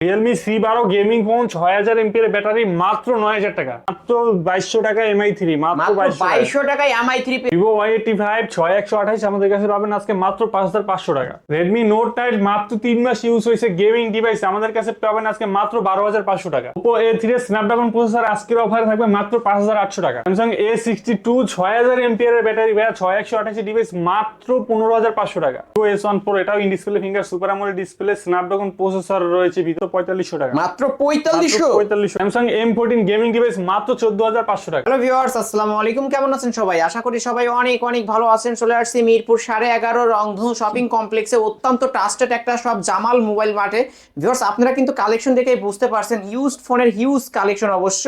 Realme C12 gaming phone 6000 এমপিএর battery মাত্র 9000 টাকা, মাত্র 2200 টাকা MI3, মাত্র 2200 টাকায় MI3 Vivo Y85 6128 আমাদের কাছে পাবেন আজকে মাত্র 5500 টাকা। Redmi Note 9 মাত্র 3 মাস ইউজ হয়েছে গেমিং ডিভাইস আমাদের কাছে পাবেন আজকে মাত্র 12500 টাকা। Oppo A3 স্ন্যাপড্রাগন প্রসেসর আজকের অফারে থাকবে মাত্র 5800 টাকা। Samsung A62 6000 এমপিএর ব্যাটারি ভাইয়া 6128 ডিভাইস মাত্র 15500 টাকা। Vivo S1 Pro এটাও in display finger super AMOLED display Snapdragon processor রয়েছে ভিতরে 4500 টাকা, মাত্র 4500। Samsung M14 গেমিং ডিভাইস মাত্র 14500 টাকা। হ্যালো ভিউয়ার্স, আসসালামু আলাইকুম। কেমন আছেন সবাই? আশা করি সবাই অনেক অনেক ভালো আছেন। চলে আসছি মিরপুর 11.5 রংধনু শপিং কমপ্লেক্সে অত্যন্ত ট্রাস্টেড একটা শপ জামাল মোবাইল মার্টে। ভিউয়ার্স, আপনারা কিন্তু কালেকশন দেখেই বুঝতে পারছেন ইউজড ফোনের হিউজ কালেকশন। অবশ্য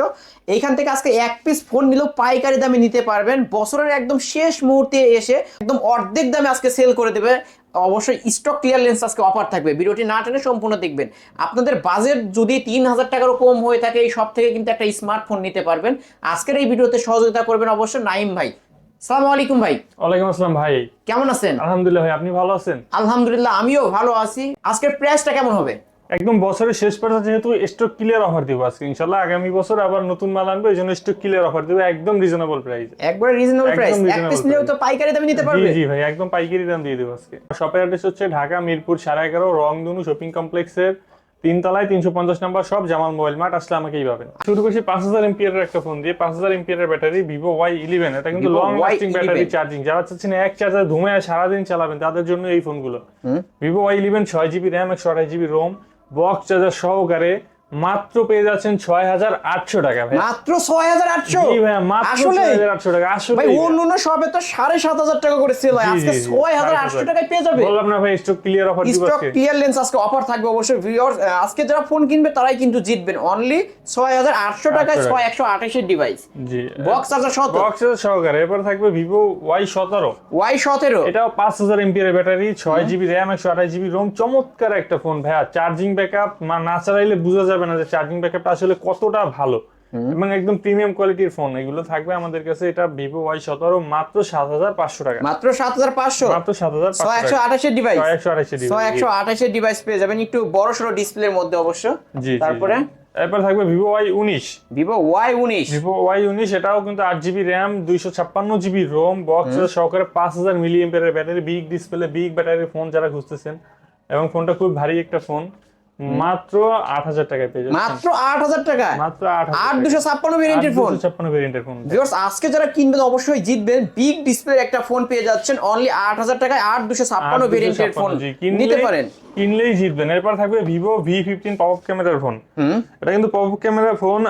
এইখান থেকে আজকে এক পিস ফোন নিলেও পাইকারি দামে নিতে পারবেন। বছরের একদম শেষ মুহূর্তে এসে একদম অর্ধেক দামে আজকে সেল করে দেবে। অবশ্যই স্টক ক্লিয়ারেন্স আজকে অফার থাকবে, ভিডিওটি না টেনে সম্পূর্ণ দেখবেন। আপনাদের বাজেট যদি 3000 টাকারও কম হয়ে থাকে এই সব থেকে কিন্তু একটা স্মার্টফোন নিতে পারবেন। আজকের এই ভিডিওতে সহযোগিতা করবেন অবশ্য নাইম ভাই। আসসালামু আলাইকুম ভাই। ওয়ালাইকুম আসসালাম ভাই, কেমন আছেন? আলহামদুলিল্লাহ ভাই, আপনি ভালো আছেন? আলহামদুলিল্লাহ আমিও ভালো আছি। আজকের প্রাইসটা কেমন হবে? একদম বছরের শেষ পর্যন্ত যেহেতু স্টক ক্লিয়ার অফার দিব আজকে ইনশাআল্লাহ, আগামী বছর আবার নতুন মাল আনবে, এই জন্য স্টক ক্লিয়ার অফার দিব একদম রিজনেবল প্রাইস। একবারে রিজনেবল প্রাইস, এক পিস নিলেও তো পাইকারি দামে নিতে পারবে। জি ভাই, একদম পাইকারি দাম দিয়ে দেব আজকে। শপের অ্যাড্রেস হচ্ছে ঢাকা মিরপুর 11.5 রংধনু শপিং কমপ্লেক্সের 3 তলায় 350 নম্বর শপ জামাল মোবাইল মার্ট। আসলে আমাকেই পাবেন। শুরু করছি 5000 এমপিএর একটা ফোন দিয়ে। 5000 এমপিএর ব্যাটারি Vivo Y11, এটা কিন্তু লং লাস্টিং ব্যাটারি চার্জিং। যারা চাচ্ছেন এক চার্জার ঘুমিয়ে সারাদিন চালাবেন তাদের জন্য এই ফোনগুলো। Vivo Y11 6GB RAM 128GB ROM box charger সহকারে মাত্র পেয়ে যাচ্ছেন 6800 টাকা ভাই। মাত্র 6800? জি ভাই, মাত্র 6800 টাকা। আসলে ভাই অন্যান্য শপে তো 7500 টাকা করে সেল হয়, আজকে 6800 টাকায় পেয়ে যাবে। বললাম না ভাই, স্টক ক্লিয়ার অফার দিব আজকে। স্টক ক্লিয়ারেন্স আজকে অফার থাকবে অবশ্যই ভিউয়ার্স। আজকে যারা ফোন কিনবে তারাই কিন্তু জিতবেন। অনলি 6800 টাকায় 6128 এর ডিভাইস। জি, বক্স চার্জার সহ, বক্স চার্জার সহকারে। এরপর থাকবে Vivo Y17। এটাও 5000 এমপিএর battery 6GB RAM 128GB ROM। চমৎকার একটা ফোন ভাইয়া। চার্জিং ব্যাকআপ না চালাইলে বোঝা যাবে না যে চার্জিং ব্যাকআপটা আসলে কতটা ভালো এবং একদম প্রিমিয়াম কোয়ালিটির ফোন এগুলো থাকবে আমাদের কাছে। এটা Vivo Y17 মাত্র 7500 টাকা। মাত্র 7500? মাত্র 7500 128 এর ডিভাইস। 128 এর ডিভাইস পেয়ে যাবেন একটু বড় সরো ডিসপ্লের মধ্যে অবশ্য। জি, তারপরে এরপর থাকবে Vivo Y19। Vivo Y19 এটাও কিন্তু 8GB RAM 256GB ROM box সহকারে 5000 মিলিঅ্যাম্পিয়ারের ব্যাটারি। বিগ ডিসপ্লে বিগ ব্যাটারির ফোন যারা খুঁজতেছেন এবং ফোনটা খুব ভারী একটা ফোন, মাত্র 8000 টাকায় পেয়ে যাচ্ছেন। মাত্র 8000 টাকা? মাত্র 8000। 8256 ভেরিয়েন্টের ফোন। 8256 ভেরিয়েন্টের ফোন। ভিউয়ার্স, আজকে যারা কিনবেন অবশ্যই জিতবেন। বিগ ডিসপ্লে একটা ফোন পেয়ে যাচ্ছেন অনলি 8000 টাকায় 8256 ভেরিয়েন্টের ফোন নিতে পারেন। কিনলেই জিতবেন। এরপর থাকবে Vivo V15 পপআপ ক্যামেরার ফোন। এটা কিন্তু popup camera phone,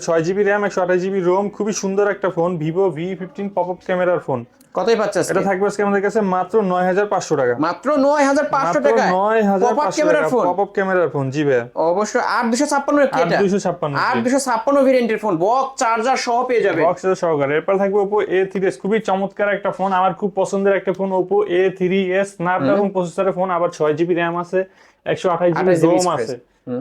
6GB RAM 128GB ROM, খুবই সুন্দর একটা ফোন। Vivo V15 পপআপ ক্যামেরার ফোন কতই পাচ্ছেন? এটা থাকবে আজকে আমাদের কাছে মাত্র 9500 টাকা। মাত্র 9500 টাকা 9500 টাকা পপআপ ক্যামেরার ফোন। জি ভাই, অবশ্যই 8256 এর কি এটা? 8256 ভেরিয়েন্টের ফোন বক্স চার্জার সহ পেয়ে যাবে। বক্স চার্জার সহকারে। এরপর থাকবে Oppo A3s, খুবই চমৎকার একটা ফোন, আমার খুব পছন্দের একটা ফোন Oppo A3s স্ন্যাপড্রাগন প্রসেসরের ফোন, আবার 6GB RAM আছে 128GB ROM আছে।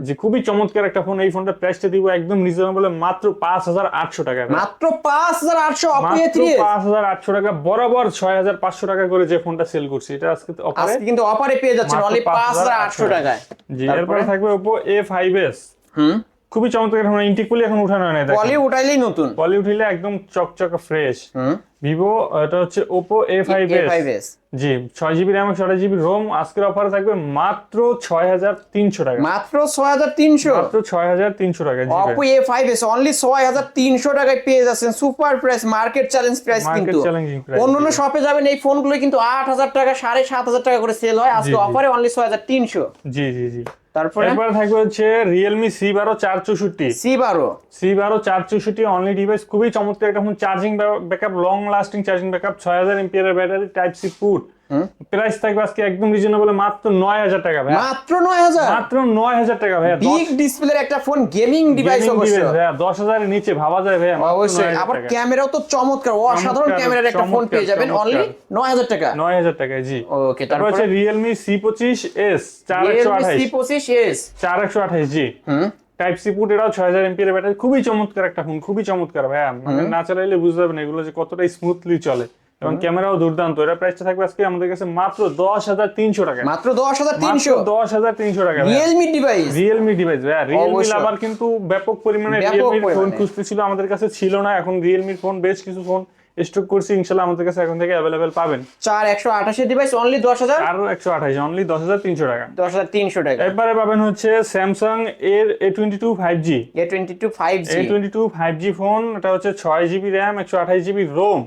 যে খুবই চমৎকার একটা ফোন। এই ফোনটা প্রাইসটা দিব একদম রিজনেবল মাত্র 5800 টাকা। মাত্র 5800 Oppo A3s 5800 টাকা বরাবর 6500 টাকা করে যে ফোনটা সেল করছি, এটা আজকে অফারে, আজকে কিন্তু অফারে পেয়ে যাচ্ছেন অনলি 5800 টাকায়। জি, এরপরে থাকবে Oppo A5s। খুবই চমৎকার ফোন। ইন্টিকুলি এখন উঠানো হয় না, দেখেন পলি উঠাইলেই নতুন, পলি উঠিলে একদম চকচকে ফ্রেশ। Vivo এটা হচ্ছে Oppo A5s। জি, 6GB RAM 128GB ROM আজকের অফারে থাকবে মাত্র 6300 টাকা। মাত্র 6300? মাত্র 6300 টাকা। জি, Oppo A5s অনলি 6300 টাকায় পেয়ে যাচ্ছেন। Super price, market challenge price. কিন্তু অন্যান্য শপে যাবেন এই ফোনগুলো কিন্তু 8000 টাকা 7500 টাকা করে সেল হয়, আজকে অফারে অনলি 6300। জি জি জি। তারপরে থাকবে হচ্ছে Realme C12 464। C12 464 only device, খুবই চমৎকার একটা phone. Charging backup, long lasting charging backup, 6000 এমপিএর battery, type C port. Price থাকবে আজকে একদম রিজনেবল মাত্র 9000 টাকা ভাই। মাত্র 9000? মাত্র 9000 টাকা ভাই। বিগ ডিসপ্লের একটা ফোন, গেমিং ডিভাইস অবশ্যই ভাই। 10000 এর নিচে ভাবা যায় ভাই। অবশ্যই। আবার ক্যামেরাও তো চমৎকার, অসাধারণ ক্যামেরার একটা ফোন পেয়ে যাবেন অনলি 9000 টাকা। 9000 টাকায়। জি, ওকে। তারপর হচ্ছে Realme C25s 428। C25s 428। জি, টাইপ সি পোর্ট, এটাও 6000 এমপিএর ব্যাটারি, খুবই চমৎকার একটা ফোন, খুবই চমৎকার ভাইয়া। মানে না চালাইলে বুঝতে পারবেন এগুলো যে কতটা স্মুথলি চলে। এবং ক্যামেরাও দুর্দান্ত। এটা প্রাইসটা থাকবে আজকে আমাদের কাছে মাত্র 10,300 টাকা। মাত্র 10,300 10,300 টাকা। রিয়েলমি ডিভাইস, রিয়েলমি ডিভাইস ভাই। রিয়েলমি লাভার কিন্তু ব্যাপক পরিমাণে রিয়েলমির ফোন খুঁজতেছিল, আমাদের কাছে ছিল না। এখন রিয়েলমির ফোন বেশ কিছু ফোন স্টক করছি, ইনশাআল্লাহ আমাদের কাছে এখন থেকে अवेलेबल পাবেন। 4128 ডিভাইস অনলি 10,000, আর 128 অনলি 10,300 টাকা। 10,300 টাকা। এবারে পাবেন হচ্ছে স্যামসাং এর A22 5G। A22 5G, A22 5G phone, এটা হচ্ছে 6GB RAM 128GB ROM।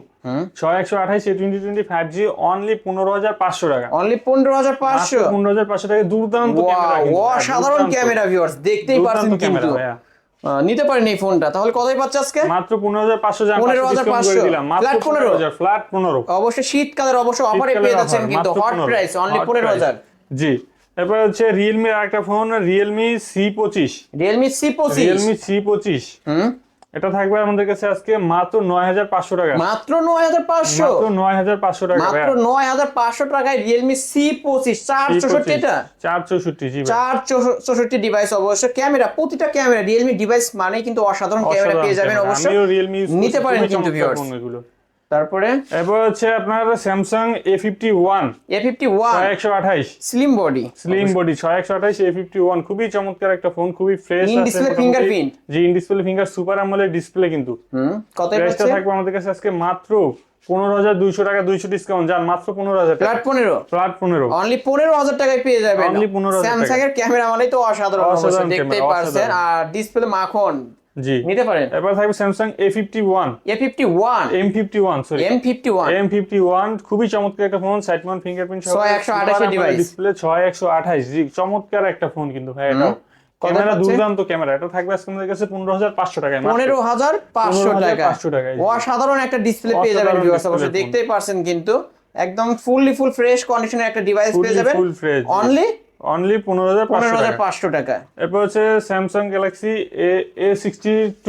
6128 A22 5G only 15,500 টাকা। অনলি 15,500, 15,500 টাকা। দুর্দান্ত ক্যামেরা, অসাধারণ ক্যামেরা ভিউয়ার্স, দেখতেই পারছেন কিন্তু নিতে পারেন এই ফোনটা। তাহলে কতই পাচ্ছে আজকে? মাত্র 15,500 জান 15,500 দিলাম, মাত্র 15,000 ফ্ল্যাট 15। অবশ্যই শীতকালের অবশ্যই অফারে পেয়ে যাচ্ছেন কিন্তু হট প্রাইস অনলি 15,000। জি। এরপর হচ্ছে Realme এর আরেকটা phone Realme C25। Realme C25, Realme C25 এটা থাকবে আমাদের কাছে আজকে মাত্র 9,500 টাকা। মাত্র 9,500, মাত্র 9,500 টাকা। মাত্র 9,500 টাকায় Realme C25 464, এটা 464 জি ভাই। 464 ডিভাইস। অবশ্য ক্যামেরা, প্রতিটা ক্যামেরা রিয়েলমি ডিভাইস মানে কিন্তু অসাধারণ ক্যামেরা পেয়ে যাবেন। অবশ্য আমিও Realme নিতে পারেন কিন্তু ভিউয়ার্স। তারপরে এরপর হচ্ছে আপনার Samsung A51 6128 slim body, slim body 6128 A51 খুবই চমৎকার একটা ফোন, খুবই ফ্রেশ আছে। In display fingerprint, G in display finger super AMOLED display কিন্তু। কত প্রাইসটা থাকবে আমাদের কাছে আজকে মাত্র 15,200 টাকা। 200 ডিসকাউন্ট যান মাত্র 15,000 টাকা। ফ্ল্যাট 15 অনলি 15,000 টাকায় পেয়ে যাবেন। অনলি 15,000 টাকা। স্যামসাং এর ক্যামেরা মানে তো অসাধারণ, অবশ্যই দেখতেই পারছেন। আর ডিসপ্লে মাখন, জি নিতে পারেন। এবার থাকবে Samsung A51 M51 খুবই চমৎকার একটা ফোন, সাইড মাউন্ট ফিঙ্গারপ্রিন্ট সহ 6128 ডিভাইস, ডিসপ্লে 6128 জি চমৎকার একটা ফোন কিন্তু ভাই। এটাও ক্যামেরা দুর্দান্ত ক্যামেরা। এটা থাকবে আজকে আমাদের কাছে 15,500 টাকায়। 15,500 টাকা। অসাধারণ একটা ডিসপ্লে পেয়ে যাবেন ভিউয়ার্স। অবশ্যই দেখতেই পারছেন কিন্তু একদম ফুল ফ্রেশ কন্ডিশনের একটা ডিভাইস পেয়ে যাবেন অনলি 15,500 টাকা। এরপর হচ্ছে Samsung Galaxy A62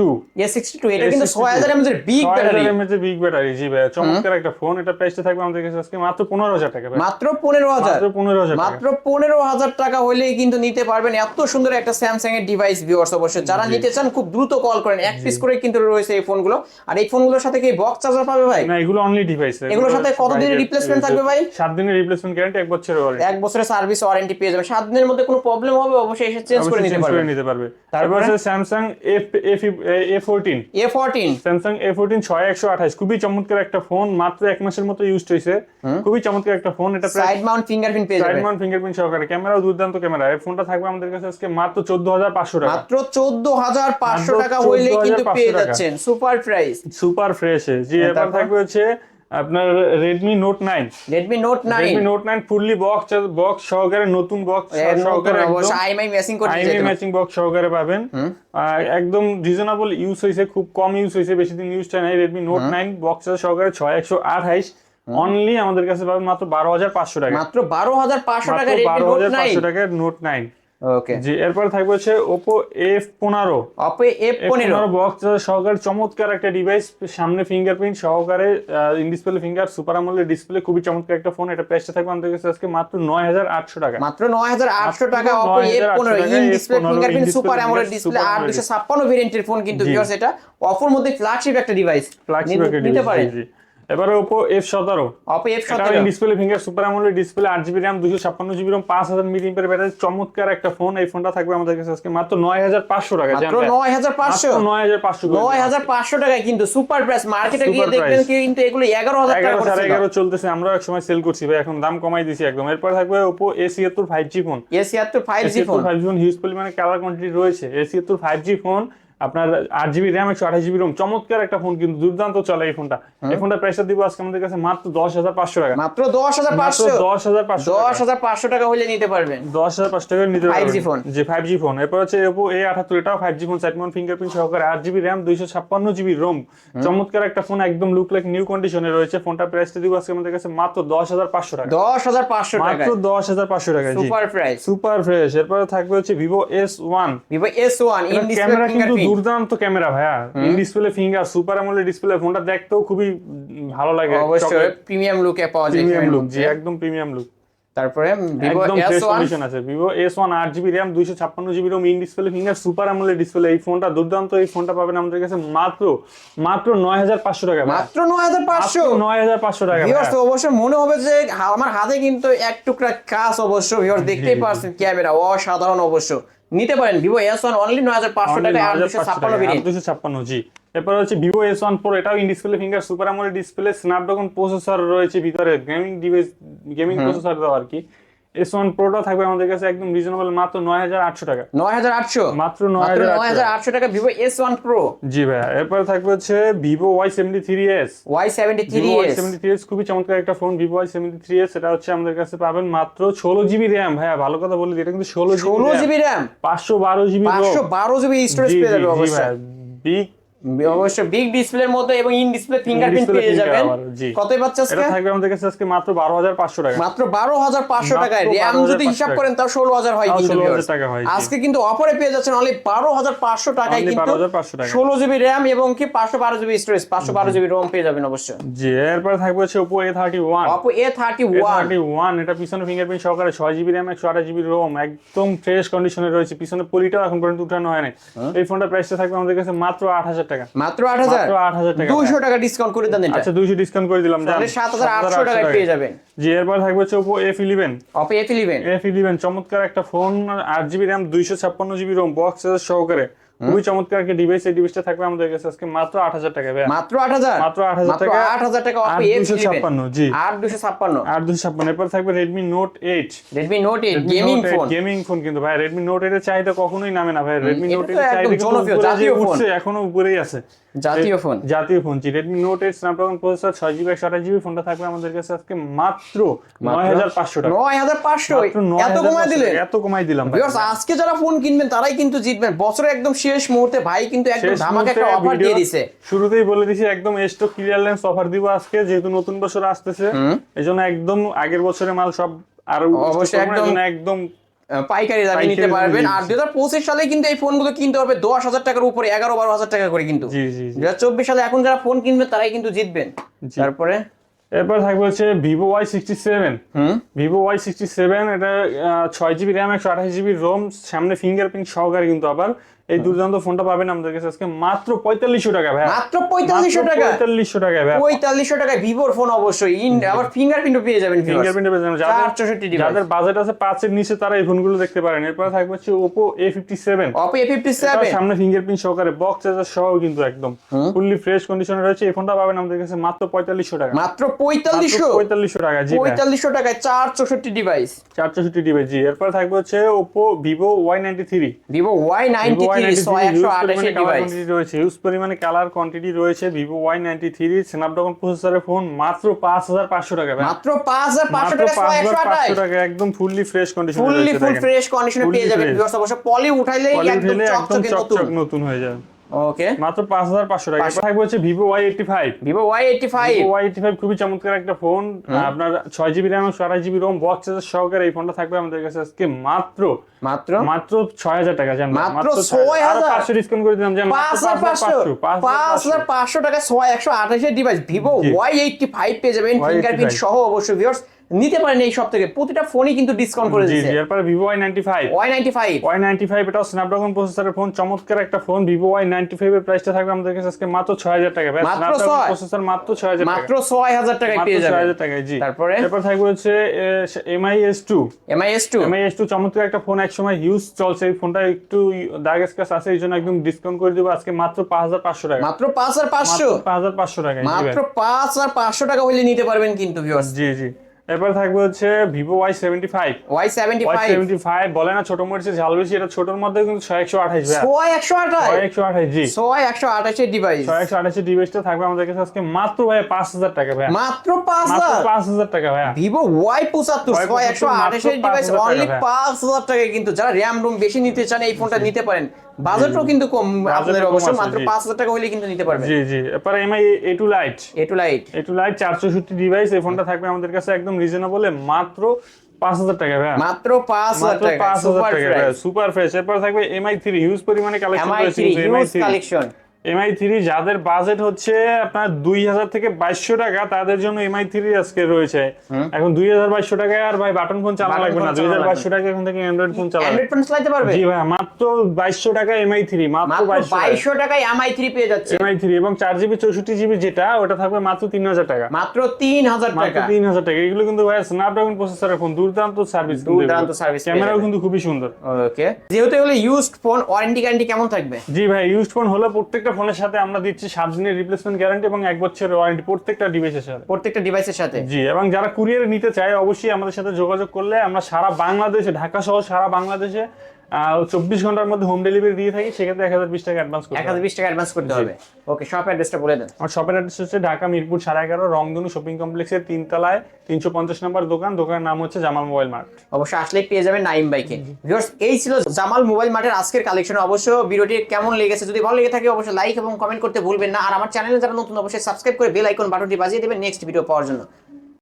এটা কিন্তু 6,000 mAh এর বিগ ব্যাটারি, বিগ ব্যাটারি জি ভাই। চমৎকার একটা ফোন। এটা প্রাইসটা থাকবে আমাদের কাছে আজকে মাত্র 15,000 টাকা ভাই। মাত্র 15,000, মাত্র 15,000 টাকা হলেই কিন্তু নিতে পারবেন এত সুন্দর একটা স্যামসাং এর ডিভাইস ভিউয়ার্স। অবশ্যই যারা নিতে চান খুব দ্রুত কল করেন। এক পিস করে কিন্তু রয়েছে এই ফোনগুলো। আর এই ফোনগুলোর সাথে কি বক্স চার্জার পাবে ভাই? না, এগুলো অনলি ডিভাইস। এগুলোর সাথে কত দিনের রিপ্লেসমেন্ট থাকবে ভাই? 7 দিনের রিপ্লেসমেন্ট গ্যারান্টি, 1 বছরের ওয়ারেন্টি। 1 বছরের সার্ভিস ওয়ারেন্টি পেয়ে যাবেন। 7 দিনের মধ্যে কোনো প্রবলেম হবে অবশ্যই এসে চেঞ্জ করে নিতে পারবে। তারপর আছে Samsung A14 Samsung A14 6128 খুবই চমৎকার একটা ফোন, মাত্র 1 মাসের মতো ইউজড হইছে। খুবই চমৎকার একটা ফোন। এটা সাইড মাউন্ট ফিঙ্গারপ্রিন্ট পেয়ে যাবেন, সাইড মাউন্ট ফিঙ্গারপ্রিন্ট সহকারে, ক্যামেরাও দুর্দান্ত ক্যামেরা। এই ফোনটা থাকবে আমাদের কাছে আজকে মাত্র 14,500 টাকা। মাত্র 14,500 টাকা হইলেই কিন্তু পেয়ে যাচ্ছেন সুপার প্রাইস, সুপার ফ্রেশ। জি এবার থাকবে হচ্ছে আপনার Redmi Note 9 ফুললি বক্স সহকারে, নতুন বক্স সহকারে, অবশ্যই আইএমআই ম্যাচিং করতে আইএমআই ম্যাচিং বক্স সহকারে পাবেন। একদম রিজনেবল ইউজ হইছে, খুব কম ইউজ হইছে, বেশি দিন ইউজ হয় নাই। Redmi Note 9 বক্স সহকারে 6128 অনলি আমাদের কাছে পাবেন মাত্র 12,500 টাকা। মাত্র 12,500 টাকা Redmi Note 9, 12,500 টাকার Note 9। ওকে জি এরপর থাকবে হচ্ছে Oppo F15 বক্স সহকারে চমৎকার একটা ডিভাইস, সামনে ফিঙ্গারপ্রিন্ট সহকারে, in display finger, super AMOLED display, খুবই চমৎকার একটা ফোন। এটা প্রাইসটা থাকবে আমাদের কাছে আজকে মাত্র 9,800 টাকা। মাত্র 9,800 টাকা Oppo F15 in display fingerprint super AMOLED display 856 ভেরিয়েন্টের ফোন কিন্তু ভিউয়ার্স। এটা অফার মধ্যে ফ্ল্যাগশিপ একটা ডিভাইস, নিতে পারেন। এবারে Oppo F17 in display finger, super AMOLED display, 8GB RAM 256GB ROM 5000 mAh battery, চমৎকার একটা ফোন। এই ফোনটা থাকবে আমাদের কাছে আজকে মাত্র 9,500 টাকা। মাত্র 9,500 টাকায় কিন্তু সুপার প্রাইস। মার্কেটে গিয়ে দেখবেন কিন্তু এগুলো 11,000 টাকা করে 11 চলতেছে, আমরা এক সময় সেল করছি ভাই, এখন দাম কমাই দিয়েছি একদম। এরপর থাকবে Oppo A76 5G phone. Huge পরিমাণে কালার কোয়ান্টিটি রয়েছে। A76 5G ফোন আপনার 8GB RAM 128GB ROM, চমৎকার একটা ফোন কিন্তু, দুর্দান্ত চলে এই ফোনটা। এই ফোনটা প্রাইসটা দিব আজকে আমাদের কাছে মাত্র 10,500 টাকা। মাত্র 10,500 টাকা হলে নিতে পারবেন। 10,500 টাকা নিতে পারবেন 5G ফোন। জি 5G ফোন। এরপর হচ্ছে Oppo A78 এটাও 5G phone, side Mount fingerprint সহকারে, 8GB RAM 256GB ROM, চমৎকার একটা ফোন, একদম লুক লাইক নিউ কন্ডিশনে রয়েছে। ফোনটা প্রাইসটা দিব আজকে আমাদের কাছে মাত্র 10,500 টাকা। 10,500 টাকা, মাত্র 10,500 টাকা। জি সুপার প্রাইস, সুপার ফ্রেশ। এরপর থাকবে হচ্ছে Vivo S1 ইন ডিসপ্লে কিন্তু দুর্দান্ত ক্যামেরা ভাইয়া, in display finger, super AMOLED display. ফোনটা দেখতেও খুবই ভালো লাগে, অবশ্যই প্রিমিয়াম লুকে পাওয়া যায়। প্রিমিয়াম লুক, জি একদম প্রিমিয়াম লুক। তারপরে ভিভো একদম ফ্রেশ S1 কন্ডিশন আছে Vivo S1 8GB RAM 256GB ROM in display finger super AMOLED display. এই ফোনটা দুর্দান্ত, এই ফোনটা পাবেন আমাদের কাছে মাত্র মাত্র 9500 টাকা। মাত্র 9500 9500 টাকা। ভিউয়ার্স তো অবশ্য মনে হবে যে আমার হাতে কিন্তু এক টুকরা কাজ অবশ্য ভিউয়ার্স দেখতেই পারছেন, ক্যামেরা অসাধারণ অবশ্য। নিতে পারেন ভিভো S1 অনলি 9500 টাকায় 8256 ভেরিয়েন্ট। 8256 জি। এরপর হচ্ছে ভিভো S1 Pro, এটাও in display finger super AMOLED display, Snapdragon processor রয়েছে ভিতরে, গেমিং ডিভাইস গেমিং প্রসেসর দাও আর কি। S1 Proটা থাকবে আমাদের কাছে একদম রিজনেবল মাত্র 9800 টাকা। 9800 মাত্র 9800 টাকা ভিভো S1 Pro। জি ভাই। এরপর থাকবে হচ্ছে ভিভো Y73s। Y73s খুবই চমৎকার একটা ফোন, ভিভো Y73s। এটা হচ্ছে আমাদের কাছে পাবেন মাত্র 16GB RAM। ভাইয়া ভালো কথা বলে দিই, এটা কিন্তু 16GB RAM 512GB 512GB storage পেয়ে যাবে অবশ্যই। বিগ অবশ্য বিগ ডিসপ্লের মধ্যে এবং ইন ডিসপ্লে ফিঙ্গারপ্রিন্ট পেয়ে যাবেন। কতই পাচ্ছে আজকে? এটা থাকবে আমাদের কাছে আজকে মাত্র 12500 টাকা। মাত্র 12500 টাকায় র‍্যাম যদি হিসাব করেন তাও 16000 হয় কিন্তু। 16000 টাকা হয়। আজকে কিন্তু অফারে পেয়ে যাচ্ছেন অনলি 12500 টাকায় কিন্তু 16GB র‍্যাম এবং কি 512GB স্টোরেজ, 512GB রোম পেয়ে যাবেন অবশ্যই। জি। এরপর থাকবে হচ্ছে Oppo A31। Oppo A31 এটা পিছনে ফিঙ্গারপ্রিন্ট সহকারে 6GB র‍্যাম 128GB রোম, একদম ফ্রেশ কন্ডিশনে রয়েছে, পিছনে পলিটাও এখন পর্যন্ত উঠানো হয়নি। এই ফোনটার প্রাইসটা থাকবে আমাদের কাছে মাত্র 8000 টাকা। মাত্র 8000 টাকা। 200 টাকা ডিসকাউন্ট করে দেন এটা। আচ্ছা 200 ডিসকাউন্ট করে দিলাম, জান 7800 টাকায় পেয়ে যাবেন। জি। এরপর থাকবে হচ্ছে Oppo A11। Oppo A11 চমৎকার একটা phone, 8GB RAM 256GB ROM box charger সহকারে, খুবই চমৎকার একটা ডিভাইস। এই ডিভাইসটা থাকবে আমাদের কাছে আজকে মাত্র 8000 টাকা ভাই। মাত্র 8000 টাকা। 8000 টাকা Oppo A11 জি 8256। এরপর থাকবে Redmi Note 8 গেমিং ফোন কিন্তু ভাই Redmi Note 8 এর চাহিদা কখনোই নামে না ভাই। Redmi Note 8 এর চাহিদা কিন্তু জাতীয় ফোন, এখনো উপরেই আছে, জাতীয় ফোন। জি। Redmi Note 8 Snapdragon processor 6GB 128GB ফোনটা থাকবে আমাদের কাছে আজকে মাত্র 9500 টাকা। 9500 এত কমাই দিলাম ভাই। ভিউয়ার্স আজকে যারা ফোন কিনবেন তারাই কিন্তু জিতবেন। বছরের একদম শেষ মুহূর্তে ভাই কিন্তু একদম ধামাকা একটা অফার দিয়ে দিয়েছে। শুরুতেই বলে দিছি একদম স্টক ক্লিয়ারেন্স অফার দিব আজকে, যেহেতু নতুন বছর আসতেছে। এজন্য একদম আগের বছরের মাল সব আর অবশ্যই একদম পাইকারি দামে নিতে পারবেন। আর 2025 সালে কিন্তু এই ফোনগুলো কিনতে হবে 10000 টাকার উপরে, 11-12 টাকা করে কিন্তু। জি জি। 2024 সালে এখন যারা ফোন কিনবে তারাই কিন্তু জিতবেন। তারপরে এরপর থাকবে হচ্ছে Vivo Y67। Vivo Y67 এটা 6GB RAM 128GB ROM, সামনে ফিঙ্গারপ্রিন্ট সহকারে কিন্তু আবার। এই দুর্দান্ত ফোনটা পাবেন আমাদের কাছে আজকে মাত্র 4500 টাকা ভাই। মাত্র 4500 টাকা। 4500 টাকা ভাই। 4500 টাকায় ভিভোর ফোন অবশ্যই আবার ফিঙ্গারপ্রিন্টও পেয়ে যাবেন। যাদের বাজেট আছে 5 এর নিচে তারা এই ফোনগুলো দেখতে পারেন। এরপর থাকবে হচ্ছে Oppo A57। সামনে ফিঙ্গারপ্রিন্ট সহকারে বক্স চার্জার সহ কিন্তু একদম ফুললি ফ্রেশ কন্ডিশনে রয়েছে। এই ফোনটা পাবেন আমাদের কাছে মাত্র 4500 টাকা। মাত্র 4500 টাকা। জি 4500 টাকায় 464 ডিভাইস। জি। এরপর থাকবে হচ্ছে Oppo Vivo Y93। Vivo Y93 128 device রয়েছে, হিউজ পরিমাণে কালার কোয়ান্টিটি রয়েছে। Vivo Y93 স্ন্যাপড্রাগন প্রসেসরের ফোন মাত্র 5500 টাকা ভাই। মাত্র 5500 টাকা 128 টাকা একদম ফুললি ফ্রেশ কন্ডিশনে রয়েছে। ফুললি ফ্রেশ কন্ডিশনে পেয়ে যাবেন। ভিউয়ার্স অবশ্য পলি উঠাইলেই একদম চকচকে নতুন হয়ে যাবে। ওকে মাত্র 5500 টাকা। এরপর থাকবে হচ্ছে Vivo Y85 খুবই চমৎকার একটা ফোন, আপনার 6GB RAM 128GB ROM box charger সহকারে এই ফোনটা থাকবে আমাদের কাছে আজকে মাত্র 6000 টাকা। জান মাত্র 6000 500 ডিসকাউন্ট করে দিলাম, জান 5500 টাকা 128 এর ডিভাইস Vivo Y85 পেয়ে যাবেন ফিঙ্গারপ্রিন্ট সহ। অবশ্যই ভিউয়ার্স নিতে পারেন এই সব থেকে, প্রতিটা ফোনই কিন্তু ডিসকাউন্ট করে দিয়েছে। জি। এরপর Vivo Y95 এটাও স্ন্যাপড্রাগন প্রসেসরের ফোন, চমৎকার একটা ফোন। Vivo Y95 এর প্রাইসটা থাকবে আমাদের কাছে আজকে মাত্র 6000 টাকা ভাই। স্ন্যাপড্রাগন প্রসেসর মাত্র 6000 টাকা। মাত্র 6000 টাকায় পেয়ে যাবেন। 6000 টাকায়। জি। তারপরে এরপর থাকবে হচ্ছে MI-S2 চমৎকার একটা ফোন, একসময় হিউজ চলছে এই ফোনটা, একটু দাগ স্ক্র্যাচ আছে, এইজন্য একদম ডিসকাউন্ট করে দেব আজকে মাত্র 5500 টাকা। মাত্র 5500 টাকা। মাত্র 5500 টাকা হইলে নিতে পারবেন কিন্তু ভিউয়ার্স। জি জি। এরপর থাকবে হচ্ছে Vivo Y75 বলে না ছোট মরিচের ঝাল বেশি, এটা ছোটর মধ্যে কিন্তু 128 ভাই। 128 জি 128 এর ডিভাইস। 128 এর ডিভাইসটা থাকবে আমাদের কাছে আজকে মাত্র ভাই 5000 টাকা ভাই। মাত্র 5000 টাকা ভাই। Vivo Y75 128 এর ডিভাইস অনলি 5000 টাকায় কিন্তু। যারা RAM ROM বেশি নিতে চান এই ফোনটা নিতে পারেন। বাজেটও কিন্তু কম আপনাদের, অবশ্য মাত্র 5000 টাকা হইলে কিন্তু নিতে পারবেন। জি জি। এরপর MI A2 Lite 464 ডিভাইস, এই ফোনটা থাকবে আমাদের কাছে একদম রিজনেবল মাত্র 5000 টাকা ভাই। মাত্র 5000 টাকা সুপার ফ্রেশ। এরপর থাকবে MI3 হিউজ পরিমাণে কালেকশন রয়েছে। কালেকশন MI3 যাদের বাজেট হচ্ছে আপনার 2000 থেকে 2200 টাকা, তাদের জন্য MI3 আজকে রয়েছে। এখন 2000-2200 টাকায় আর ভাই বাটন ফোন চালানো লাগবে না, 2000-2200 টাকা এখন থেকে অ্যান্ড্রয়েড ফোন চালানো। অ্যান্ড্রয়েড ফোন চালাতে পারবে? জি ভাই, মাত্র 2200 টাকা MI3, মাত্র 2200 টাকায় MI3 পেয়ে যাচ্ছে। MI3 এবং 4GB 64GB যেটা, ওটা থাকবে মাত্র 3000 টাকা। মাত্র 3000 মাত্র টাকা। 3000 টাকা। এগুলো কিন্তু ভাই স্ন্যাপড্রাগন প্রসেসরের ফোন, দুর্দান্ত সার্ভিস, দুর্দান্ত সার্ভিস, ক্যামেরাও কিন্তু খুবই সুন্দর। ওকে, যেহেতু এগুলো ইউজড ফোন, ওয়ারেন্টি গ্যারান্টি কেমন থাকবে? জি ভাই, ইউজড ফোন হলে প্রত্যেকটা ফোনের সাথে আমরা দিচ্ছি 7 দিনের রিপ্লেসমেন্ট গ্যারান্টি এবং 1 বছরের ওয়ারেন্টি প্রত্যেকটা ডিভাইসের সাথে। প্রত্যেকটা ডিভাইসের সাথে। জি, এবং যারা কুরিয়ারে নিতে চায় অবশ্যই আমাদের সাথে যোগাযোগ করলে আমরা সারা বাংলাদেশে, ঢাকা সহ সারা বাংলাদেশে 24 ঘন্টার মধ্যে হোম ডেলিভারি দিয়ে থাকি। সেক্ষেত্রে 1020 টাকা অ্যাডভান্স করতে হবে। 1020 টাকা অ্যাডভান্স করতে হবে। ওকে, শপ অ্যাড্রেসটা বলে দেন। আমার শপের অ্যাড্রেস হচ্ছে ঢাকা মিরপুর 11.5 রংধনু শপিং কমপ্লেক্সের 3 তলায় 350 নম্বর দোকান। দোকানের নাম হচ্ছে জামাল মোবাইল মার্ট। অবশ্যই আসলেই পেয়ে যাবেন নাইম ভাইকে। ভিউয়ার্স, এই ছিল জামাল মোবাইল মার্টের আজকের কালেকশন। অবশ্য ভিডিওটি কেমন লেগেছে, যদি ভালো লেগে থাকে অবশ্যই লাইক এবং কমেন্ট করতে ভুলবেন না। আর আমার চ্যানেলে যারা নতুন অবশ্যই সাবস্ক্রাইব করে বেল আইকন বাটনটি বাজিয়ে দেবেন নেক্সট ভিডিও পাওয়ার জন্য।